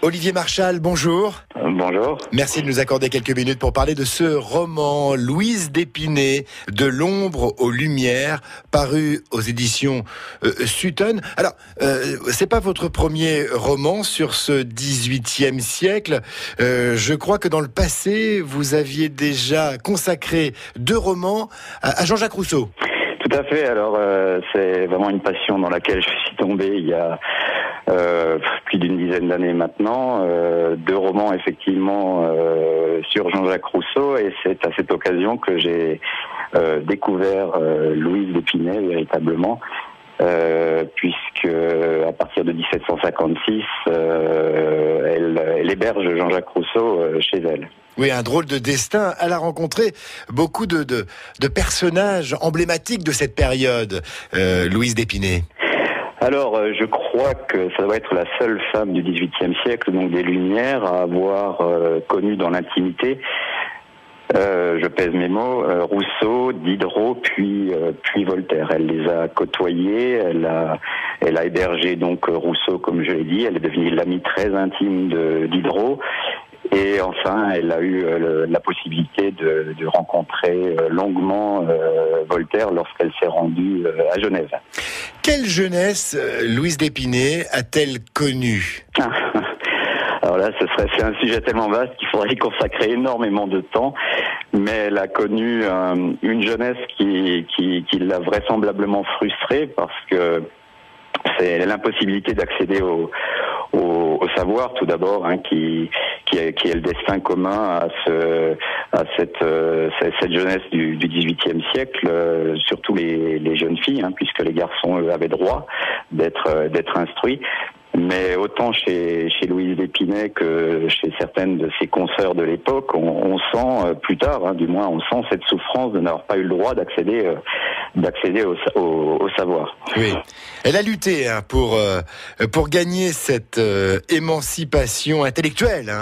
Olivier Marchal, bonjour. Bonjour. Merci de nous accorder quelques minutes pour parler de ce roman Louise d'Épinay, De l'ombre aux lumières, paru aux éditions Sutton. Alors, c'est pas votre premier roman sur ce XVIIIe siècle. Je crois que dans le passé, vous aviez déjà consacré 2 romans à Jean-Jacques Rousseau. Tout à fait. Alors, c'est vraiment une passion dans laquelle je suis tombé il y a plus d'une dizaine d'années maintenant. 2 romans effectivement sur Jean-Jacques Rousseau, et c'est à cette occasion que j'ai découvert Louise d'Épinay véritablement, puisque à partir de 1756 elle héberge Jean-Jacques Rousseau chez elle. Oui, un drôle de destin. Elle a rencontré beaucoup de personnages emblématiques de cette période, Louise d'Épinay. Alors, je crois que ça doit être la seule femme du XVIIIe siècle, donc des Lumières, à avoir connu dans l'intimité, je pèse mes mots, Rousseau, Diderot, puis Voltaire. Elle les a côtoyés, elle a hébergé donc Rousseau, comme je l'ai dit. Elle est devenue l'amie très intime de Diderot. Et enfin, elle a eu la possibilité de rencontrer longuement Voltaire lorsqu'elle s'est rendue à Genève. Quelle jeunesse Louise d'Épinay a-t-elle connue ? Alors là, c'est un sujet tellement vaste qu'il faudrait y consacrer énormément de temps. Mais elle a connu une jeunesse qui l'a vraisemblablement frustrée, parce que c'est l'impossibilité d'accéder au savoir, tout d'abord, qui est le destin commun à cette jeunesse du XVIIIe siècle, surtout les jeunes filles, puisque les garçons eux avaient droit d'être instruits. Mais autant chez Louise d'Épinay que chez certaines de ses consoeurs de l'époque, on sent plus tard, du moins, on sent cette souffrance de n'avoir pas eu le droit d'accéder au savoir. Oui, elle a lutté pour gagner cette émancipation intellectuelle.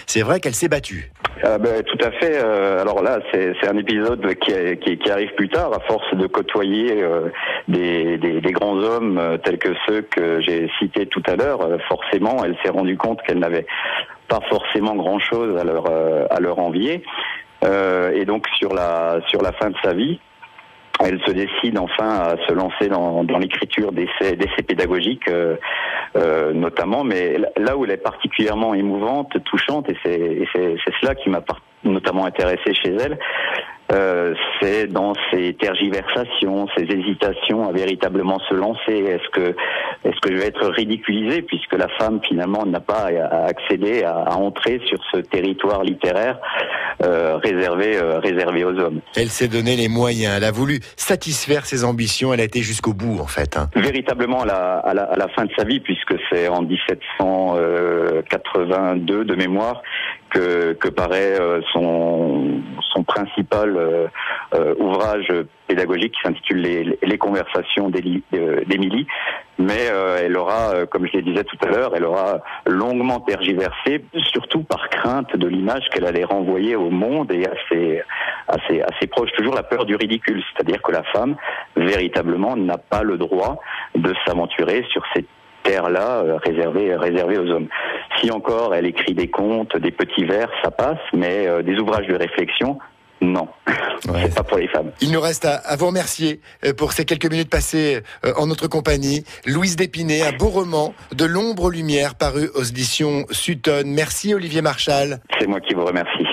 C'est vrai qu'elle s'est battue. Tout à fait. Alors là, c'est un épisode qui arrive plus tard, à force de côtoyer des grands hommes tels que ceux que j'ai cités tout à l'heure. Forcément, elle s'est rendue compte qu'elle n'avait pas forcément grand-chose à leur envier. Et donc sur la fin de sa vie, elle se décide enfin à se lancer dans l'écriture d'essais pédagogiques, notamment, mais là où elle est particulièrement émouvante, touchante, et c'est cela qui m'a notamment intéressé chez elle, c'est dans ses tergiversations, ses hésitations à véritablement se lancer. Est-ce que je vais être ridiculisé, puisque la femme finalement n'a pas à accéder, à entrer sur ce territoire littéraire réservé aux hommes. Elle s'est donné les moyens, elle a voulu satisfaire ses ambitions, elle a été jusqu'au bout en fait. Véritablement à la fin de sa vie, puisque c'est en 1782 de mémoire que paraît son principal ouvrage pédagogique qui s'intitule Les Conversations d'Émilie. Mais elle aura, comme je le disais tout à l'heure, elle aura longuement tergiversé, surtout par crainte de l'image qu'elle allait renvoyer au monde et à ses proches. Toujours la peur du ridicule, c'est-à-dire que la femme, véritablement, n'a pas le droit de s'aventurer sur cette terre-là réservée aux hommes. Si encore elle écrit des contes, des petits vers, ça passe, mais des ouvrages de réflexion, non. Ouais. C'est pas pour les femmes. Il nous reste à vous remercier pour ces quelques minutes passées en notre compagnie. Louise d'Épinay, un beau roman, De l'ombre aux lumières, paru aux éditions Sutton. Merci Olivier Marchal. C'est moi qui vous remercie.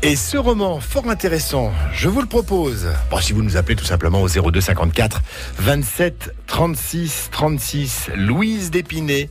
Et ce roman fort intéressant, je vous le propose. Si vous nous appelez tout simplement au 02 54 27 36 36, Louise d'Épinay.